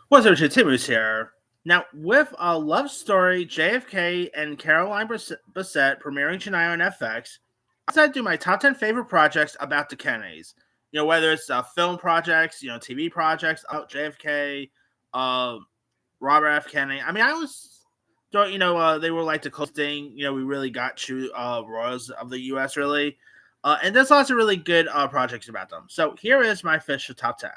What's up, Timmons here. Now, with a love story, JFK and Caroline Bassett premiering tonight on FX, I decided to do my top 10 favorite projects about the Kennedys. Whether it's film projects, TV projects about JFK, uh, Robert F. Kennedy. I mean, I was thought, they were like the closest thing, we really got to royals of the U.S., really. And there's lots of really good projects about them. So here is my official top 10.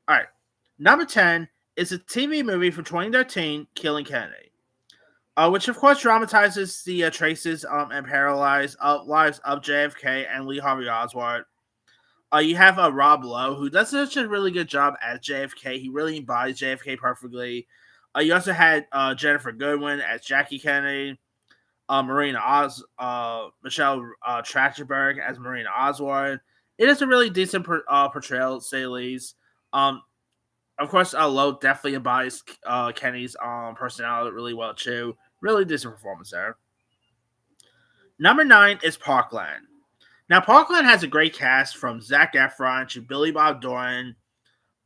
All right. Number 10 is a TV movie from 2013, Killing Kennedy, which of course dramatizes the traces and paralyzed lives of JFK and Lee Harvey Oswald. You have Rob Lowe, who does such a really good job as JFK. He really embodies JFK perfectly. You also had Jennifer Goodwin as Jackie Kennedy, Michelle Trachtenberg as Marina Oswald. It is a really decent portrayal, to say the least. Um, of course, Lowe definitely embodies Kenny's personality really well too. Really decent performance there. Number 9 is Parkland. Now, Parkland has a great cast from Zac Efron to Billy Bob Thornton,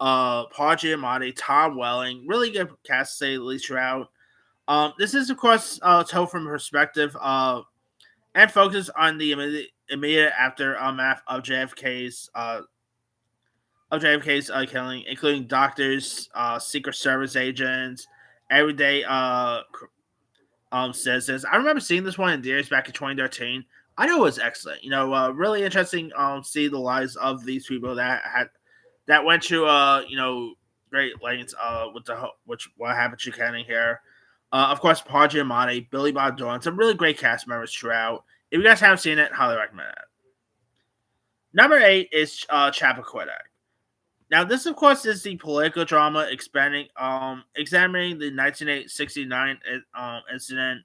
Paul Giamatti, Tom Welling. Really good cast, to say the least, throughout. This is, of course, told from a perspective and focuses on the immediate aftermath of JFK's killing, including doctors, Secret Service agents, everyday citizens. I remember seeing this one in theaters back in 2013. I know it was excellent. Really interesting. See the lives of these people that went to great lengths. With which what happened to Kenny here. Of course, Paul Giamatti, Billy Bob Thornton, some really great cast members throughout. If you guys haven't seen it, highly recommend it. Number 8 is Chappaquiddick. Now, this, of course, is the political drama examining the 1969 incident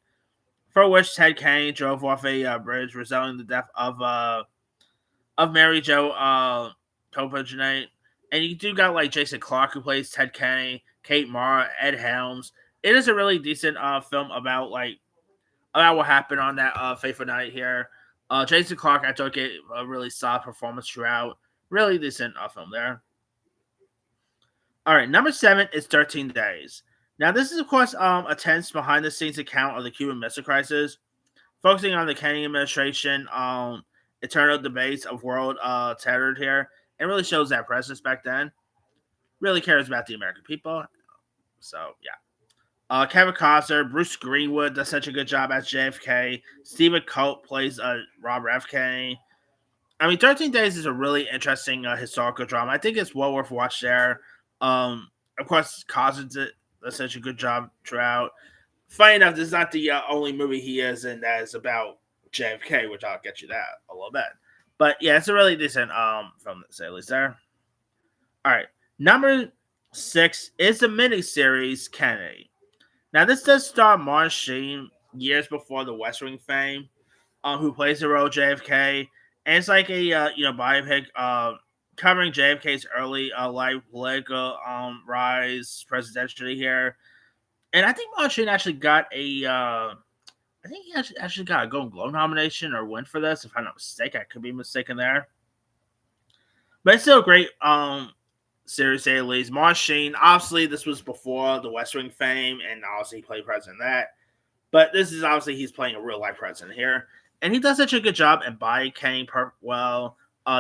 for which Ted Kennedy drove off a bridge, resulting in the death of Mary Jo Kopechne. And you do got like Jason Clarke, who plays Ted Kennedy, Kate Mara, Ed Helms. It is a really decent film about what happened on that fateful night here. Jason Clarke, I took it a really solid performance throughout. Really decent film there. All right, number 7 is 13 Days. Now, this is, of course, a tense behind the scenes account of the Cuban Missile Crisis, focusing on the Kennedy administration, internal debates of world terror here. It really shows that presidents back then really cares about the American people. So, yeah. Kevin Costner, Bruce Greenwood does such a good job as JFK. Stephen Colt plays Robert F. Kennedy. I mean, 13 Days is a really interesting historical drama. I think it's well worth watch there. Of course, Cousins does such a good job throughout. Funny enough, this is not the only movie he is in that is about JFK, which I'll get you that a little bit. But yeah, it's a really decent film to say at least there. All right, number 6 is the miniseries Kennedy. Now, this does star Martin Sheen years before the West Wing fame, who plays the role of JFK, and it's like a biopic covering JFK's early life, political rise, presidentially here. And I think Martin Sheen actually got I think he actually got a Golden Globe nomination or win for this. If I'm not mistaken, I could be mistaken there. But it's still a great series, at least. Martin Sheen, obviously, this was before the West Wing fame, and obviously he played president in that. But this is obviously he's playing a real life president here, and he does such a good job embodying Kenny well.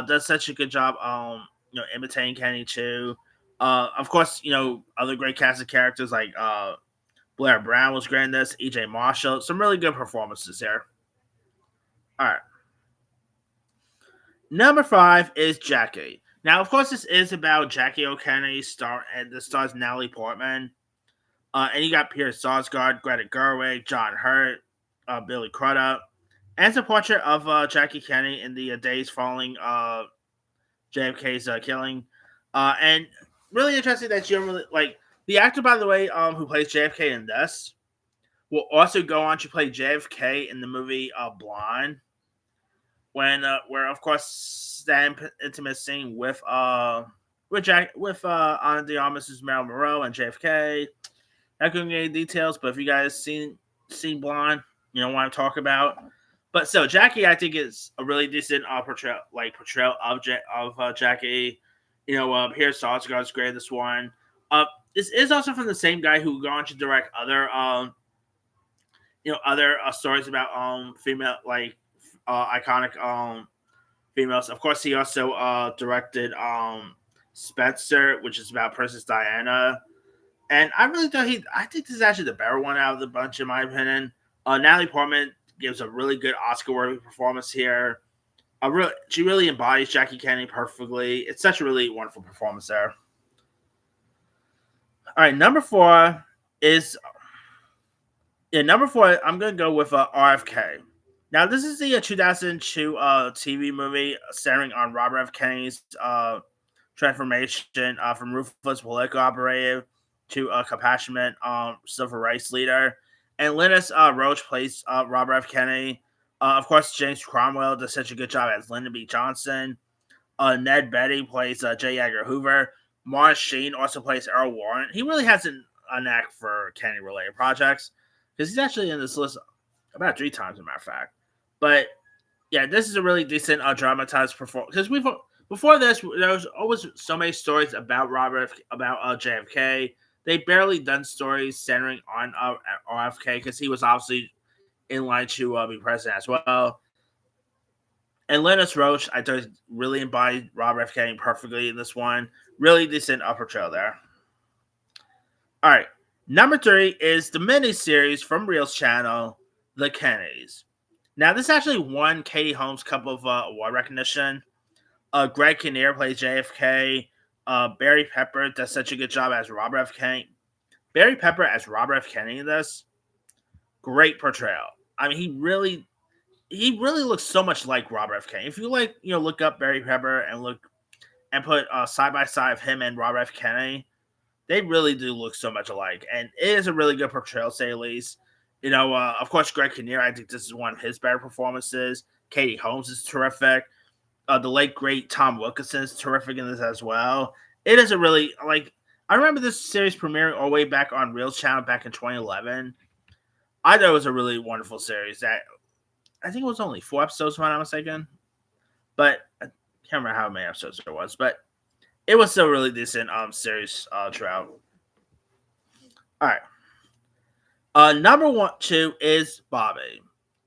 Does such a good job, imitating Kenny too. Of course, other great cast of characters like Blair Brown was great in this. E.J. Marshall, some really good performances here. All right, number 5 is Jackie. Now, of course, this is about Jackie O'Kennedy, and this stars Natalie Portman. And you got Peter Sarsgaard, Greta Gerwig, John Hurt, Billy Crudup. And it's a portrait of Jackie Kennedy in the days following JFK's killing. And really interesting that you really like the actor, by the way, who plays JFK in this, will also go on to play JFK in the movie Blonde, where of course that intimate scene with Ana de Armas' Marilyn Monroe and JFK. Not going to get any details, but if you guys seen Blonde, want to talk about. But so Jackie, I think is a really decent portrayal of Jackie. Here Sarsgaard's great in this one. this is also from the same guy who gone to direct other other stories about female like iconic females. Of course, he also directed Spencer, which is about Princess Diana. And I really thought I think this is actually the better one out of the bunch, in my opinion. Natalie Portman gives a really good Oscar-worthy performance here. She really embodies Jackie Kennedy perfectly. It's such a really wonderful performance there. All right, number four is number four. I'm gonna go with RFK. Now, this is the 2002 TV movie centering on Robert F. Kennedy's transformation from ruthless political operative to a compassionate civil rights leader. And Linus Roach plays Robert F. Kennedy. Of course, James Cromwell does such a good job as Lyndon B. Johnson. Ned Beatty plays J. Edgar Hoover. Martin Sheen also plays Earl Warren. He really has a knack for Kennedy-related projects because he's actually in this list about 3 times, as a matter of fact. But yeah, this is a really decent dramatized performance because before this there was always so many stories about JFK. They barely done stories centering on RFK because he was obviously in line to be president as well. And Linus Roach, I thought really embodied Robert F. Kennedy perfectly in this one. Really decent upper trail there. All right, number 3 is the miniseries from Reel's channel, The Kennedys. Now, this actually won Katie Holmes Cup of award recognition. Greg Kinnear plays JFK. Barry Pepper does such a good job as Robert F. Kennedy. Barry Pepper as Robert F. Kennedy in this, great portrayal. I mean, he really looks so much like Robert F. Kennedy. If you look up Barry Pepper and put side by side of him and Robert F. Kennedy, they really do look so much alike, and it is a really good portrayal, to say the least. Of course, Greg Kinnear, I think this is one of his better performances. Katie Holmes is terrific. The late great Tom Wilkinson is terrific in this as well. It is a really I remember this series premiering all the way back on Reel's channel back in 2011. I thought it was a really wonderful series that I think it was only 4 episodes, if I'm not mistaken. But I can't remember how many episodes there was. But it was still a really decent series throughout. All right. Number 2 is Bobby.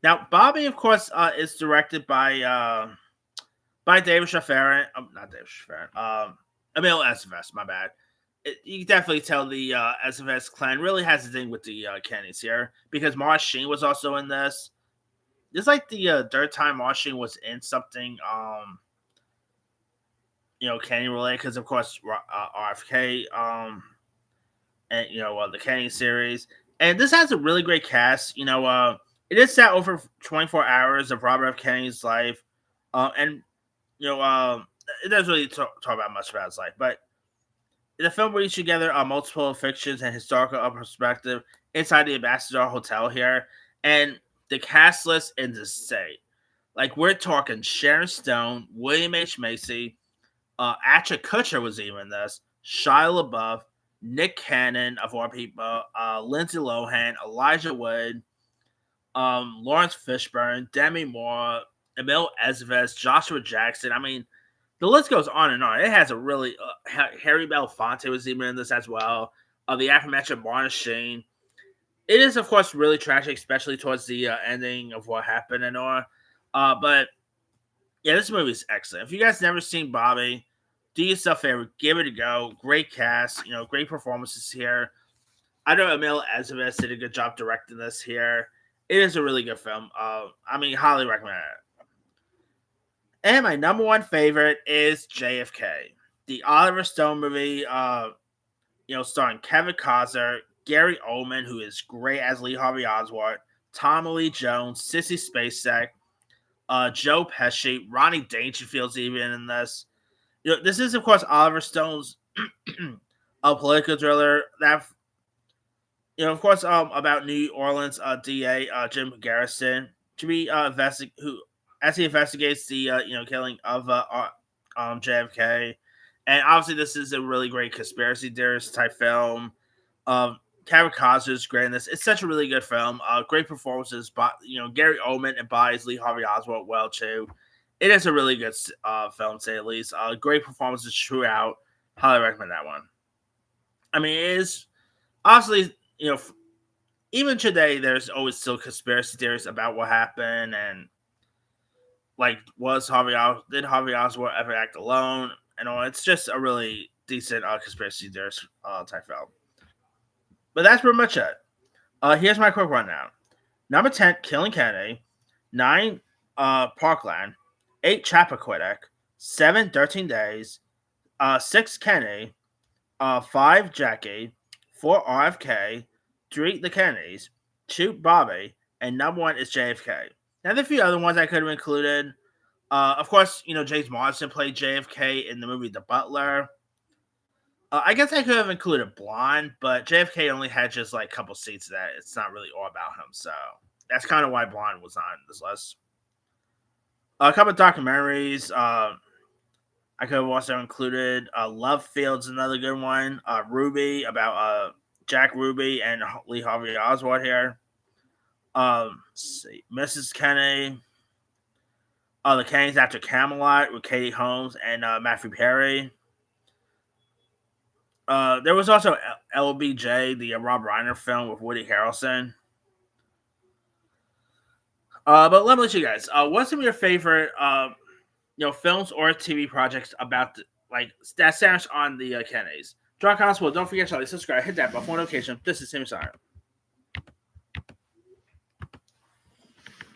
Now, Bobby, of course, is directed by David Shafarin. Not David Shafarin. Emil Estevez, my bad. You can definitely tell the Estevez clan really has a thing with the Kennedys here because Martin Sheen was also in this. It's like the third time Martin Sheen was in something, Kennedy related because, of course, RFK, and the Kennedy series, and this has a really great cast. It is set over 24 hours of Robert F. Kennedy's life, and it doesn't really talk about much about his life, but the film brings together multiple fictions and historical perspective inside the Ambassador Hotel here, and the cast list is insane. Like, we're talking Sharon Stone, William H. Macy, Ashton Kutcher was even in this, Shia LaBeouf, Nick Cannon, of all people, Lindsay Lohan, Elijah Wood, Lawrence Fishburne, Demi Moore, Emil Estevez, Joshua Jackson. I mean, the list goes on and on. It has a really Harry Belafonte was even in this as well. The aforementioned Martin Sheen. It is, of course, really tragic, especially towards the ending of what happened and all. But yeah, this movie is excellent. If you guys never seen Bobby, do yourself a favor, give it a go. Great cast, great performances here. I know Emil Estevez did a good job directing this here. It is a really good film. Highly recommend it. And my number 1 favorite is JFK, the Oliver Stone movie. Starring Kevin Costner, Gary Oldman, who is great as Lee Harvey Oswald, Tommy Lee Jones, Sissy Spacek, Joe Pesci, Ronnie Dangerfield's even in this. This is, of course, Oliver Stone's a political thriller that, of course, about New Orleans DA Jim Garrison to be as he investigates the killing of JFK. And obviously, this is a really great conspiracy theorist type film. Kevin Costner's great in this. It's such a really good film. Great performances, but Gary Oldman embodies Lee Harvey Oswald well too. It is a really good film, to say at least. Great performances throughout. Highly recommend that one. I mean, it is honestly, even today, there's always still conspiracy theories about what happened and like did Harvey Oswald ever act alone and all. It's just a really decent conspiracy theories type film. But that's pretty much it. Here's my quick rundown. Number 10, Killing Kennedy. 9, Parkland. 8, Chappaquiddick. 7, 13 Days. 6, Kennedy. 5, Jackie. 4, RFK. 3, The Kennedys. 2, Bobby. And number 1 is JFK. Now, there are a few other ones I could have included. Of course, James Marsden played JFK in the movie The Butler. I guess I could have included Blonde, but JFK only had just like a couple scenes that it's not really all about him. So that's kind of why Blonde was on this list. A couple of documentaries. I could have also included Love Field's another good one. Ruby about Jack Ruby and Lee Harvey Oswald here. Let's see, Mrs. Kennedy. The Kennedys After Camelot with Katie Holmes and Matthew Perry. There was also LBJ, the Rob Reiner film with Woody Harrelson. But let me let you guys. What's some of your favorite, films or TV projects about that centers on the Kennedys? Drop comments below. Don't forget to like, subscribe, hit that bell for notification. This is Timmy Sire.